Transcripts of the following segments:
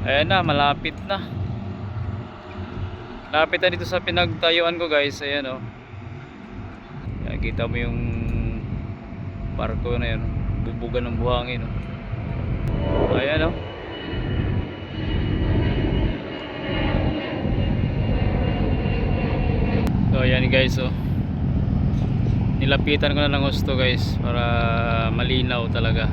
Ayan na, malapit na. Lapit na dito sa pinagtayuan ko guys. Ayan o. Ayan, kita mo yung barko na yun. Bubugan ng buhangin o. Ayan o. So ayan guys o. Nilapitan ko na ng gusto guys. Para malinaw talaga.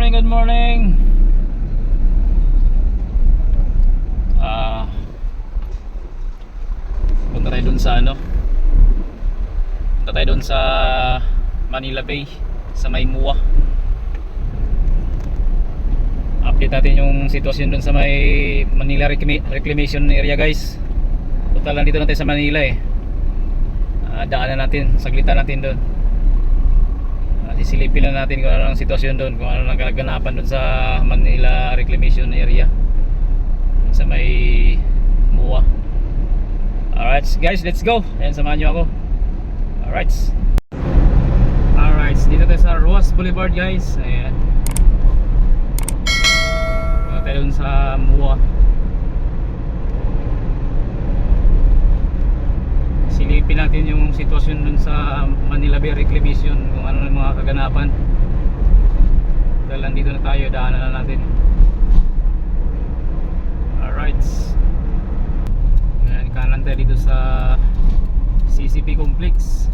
Good morning. Punta tayo dun sa Punta tayo dun sa Manila Bay, sa may MUA. Update natin yung sitwasyon dun sa may Manila Reclamation Area guys. Total lang dito natin sa Manila daanan natin, saglitan natin dun. Sisilipin lang natin kung ano ang sitwasyon doon, kung ano ang kaganapan doon sa Manila Reclamation Area sa may MUA. Alright guys, let's go. Ayan, samahan nyo ako. Alright, dito tayo sa Roas Boulevard guys. Ayan, punta tayo doon sa MUA. Silipin natin yung sitwasyon dun sa Manila Bay Reclamation, kung ano yung mga kaganapan. Dahil nandito na tayo, daanan na natin. Alright, ayan, kanan tayo dito sa CCP Complex.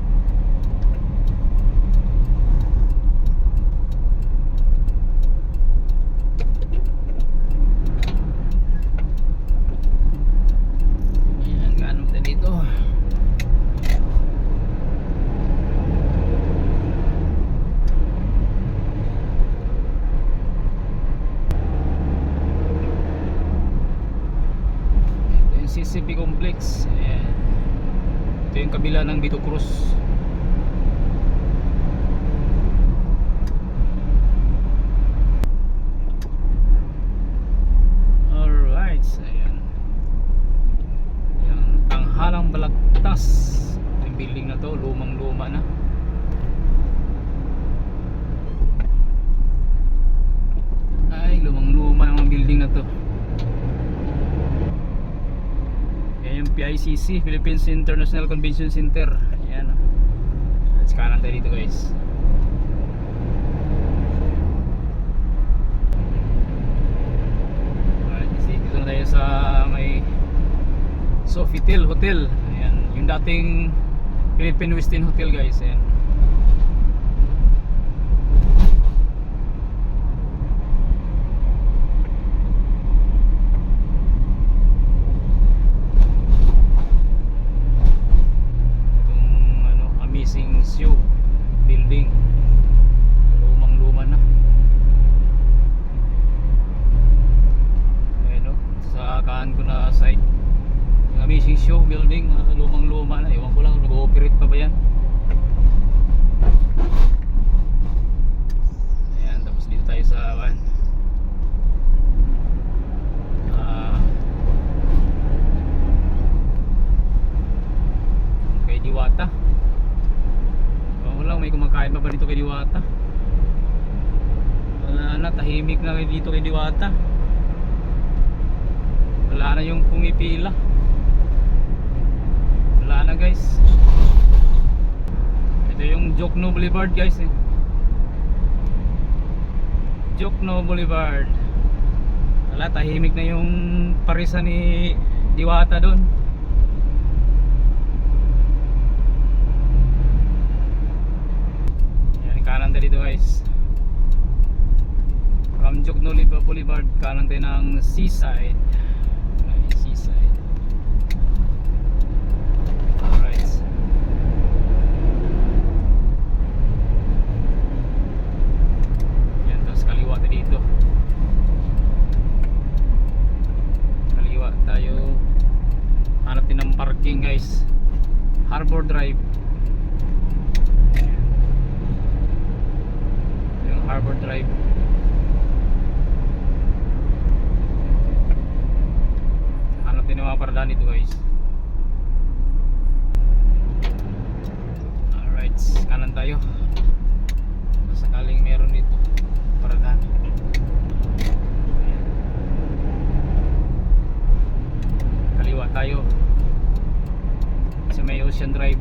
Ayan, kanan tayo dito. CCP Complex. Ayan. Ito yung kabila ng Vito Cruz. Alright, ayan. Yung Tanghalang Balagtas. Yung building na to, lumang luma na. Ay, lumang luma ng building na to. PICC, Philippines International Convention Center. Ayan. Let's kanan tayo dito guys. Dito na tayo sa may Sofitel Hotel. Ayan, yung dating Philippine Westin Hotel guys. Ayan. Show building, lumang luma na. Ayun, sa kaan ko na site yung Amazing Show building, lumang luma na. Ewan ko lang kung nag-ooperate pa ba yan. Ayan, tapos dito tayo sa kay Diwata. May kumakain pa ba dito kay Diwata? Wala na, tahimik na dito kay Diwata. Wala na yung pumipila. Wala na guys. Ito yung Jokno Boulevard guys Jokno Boulevard. Wala, tahimik na yung parisan ni Diwata doon. Kanan tayo dito guys. From Jokno Boulevard, kanan tayo ng Seaside. Seaside. Alright. Yan, tapos kaliwa tayo dito. Kaliwa tayo. Hanap din ng parking guys. Harbor Drive. Harbor Drive. paradahan dito guys. Alright, kanan tayo. Sakaling meron dito paradahan. Kaliwa tayo sa may Ocean Drive.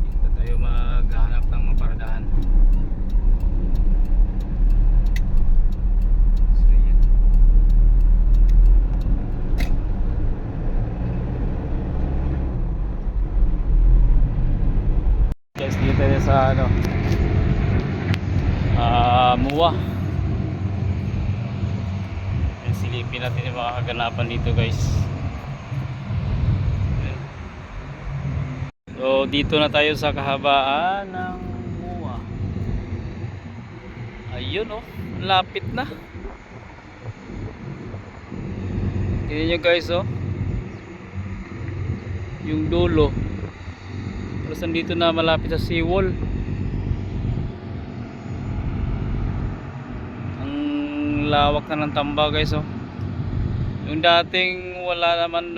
Dito tayo maghahanap ng mga paradahan. So yan. Guys, dito tayo sa ano, Muwa. Silipin natin yung mga kaganapan dito guys. So dito na tayo sa kahabaan ng Muwa. Ayun oh, lapit na. Tingnan nyo guys oh, yung dulo. Tapos nandito na malapit sa seawall. Ang lawak na ng Tamba guys oh. Yung dating wala naman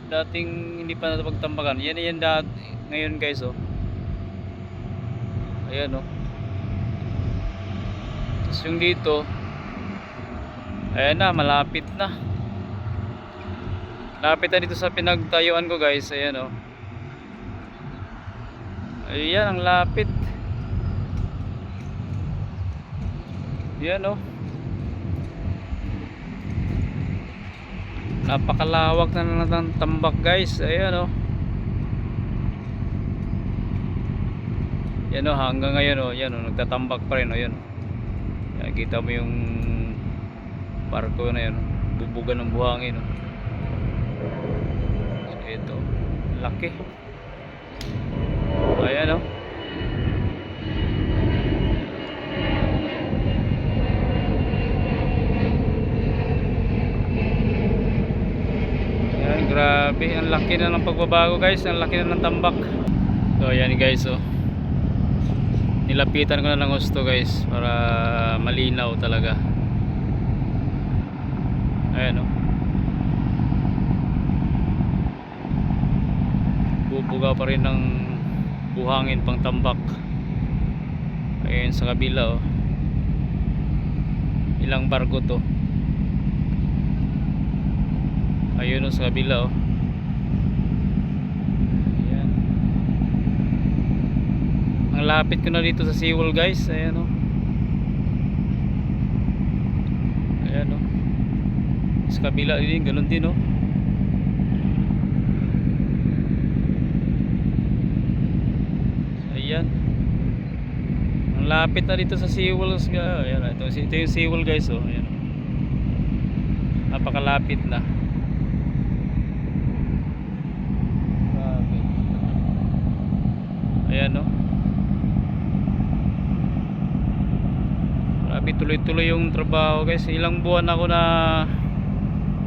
dating hindi pa napagtambakan. Yan dati ngayon guys oh. Ayan oh. Tapos yung dito, ayan na, malapit na. Lapit na dito sa pinagtayuan ko guys. Ayan oh. Ayan, ang lapit. Ayan oh. Napakalawak na ng Tambak guys. Ayan oh. Yan oh, hanggang ngayon oh. Yan oh, nagtatambak pa rin oh. Yan. Yan, kita mo yung barko na yan oh. Bubugan ng buhangin oh. So ito, laki. Ayan oh. Ayan, grabe, ang laki na ng pagbabago guys, ang laki na ng Tambak. So ayan guys oh. Nilapitan ko na ng gusto guys para malinaw talaga. Ayan oh. Bubuga pa rin ng buhangin pang Tambak. Ayan sa kabila oh. Ilang barko to. Ayun oh, sa kabila oh. Ayan. Ang lapit ko na dito sa seawall guys. Ayan oh. Ayan oh. Sa kabila din, ganun din oh. Ayan. Ang lapit na dito sa seawall. Ayan, ito yung seawall guys oh. Ayan. Napakalapit na. Grabe. Ayan oh. Grabe, tuloy-tuloy yung trabaho guys. Ilang buwan ako na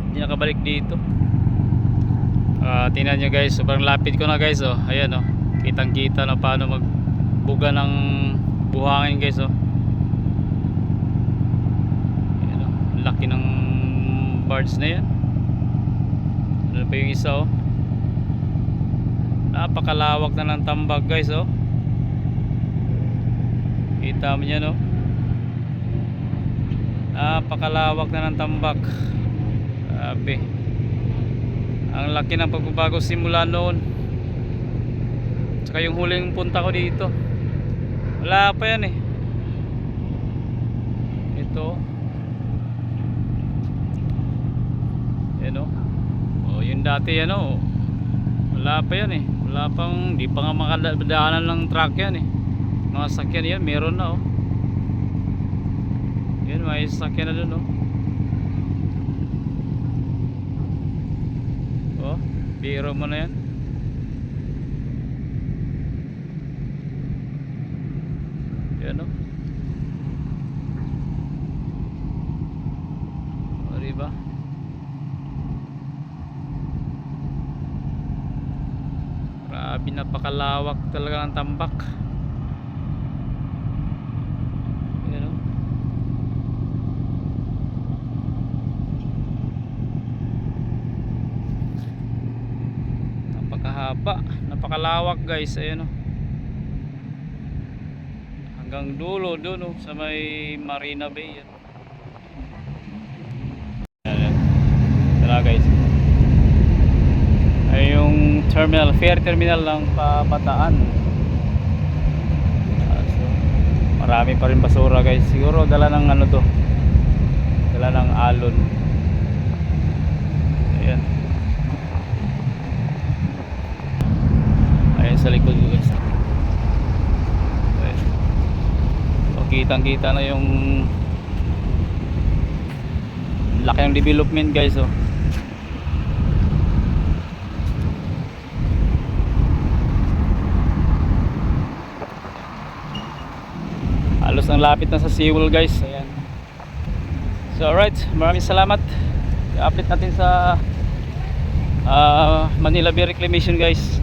hindi nakabalik dito. Tingnan nyo guys, sobrang lapit ko na guys oh. Ayan oh. Kitang kita na paano magbuga ng buhangin guys oh. Ayan oh. Laki ng barge na yan. Ano pa yung isa oh. Napakalawak na ng Tambak guys oh. Kita mo yan oh. Napakalawak na ng Tambak. Grabe. Ang laki ng pagbabago simula noon. Tsaka yung huling punta ko dito, wala pa yan eh. Ito. Yan o. O yung dati yan o. Wala pa yan eh. Wala pang, di pa nga makadaanan ng truck yan eh. Mga sakyan yan, meron na o. Yan, may sakyan na dun o. O, biro mo na yan. Yan o. O diba? Grabe, napakalawak talaga ng Tambak. Yan o. haba, napakalawak guys. Ayan oh. Hanggang dulo doon oh, sa may Marina Bay yan. Ayan. Tara guys. Ay yung terminal, ferry terminal ng Pabataan. So, marami pa rin basura guys. Siguro dala ng ano to. Dala ng alon. Ayan. Ayan sa likod guys. Ayan. So kitang kita na yung laki ng development guys oh. Halos ang lapit na sa seawall guys. Ayan. So alright, maraming salamat. I-update natin sa Manila Bay Reclamation guys.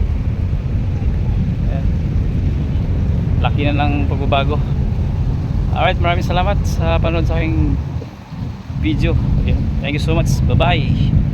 Ayan. Laki na ng pagbabago. Alright, maraming salamat sa panood sa aking video. Ayan. Thank you so much. Bye bye.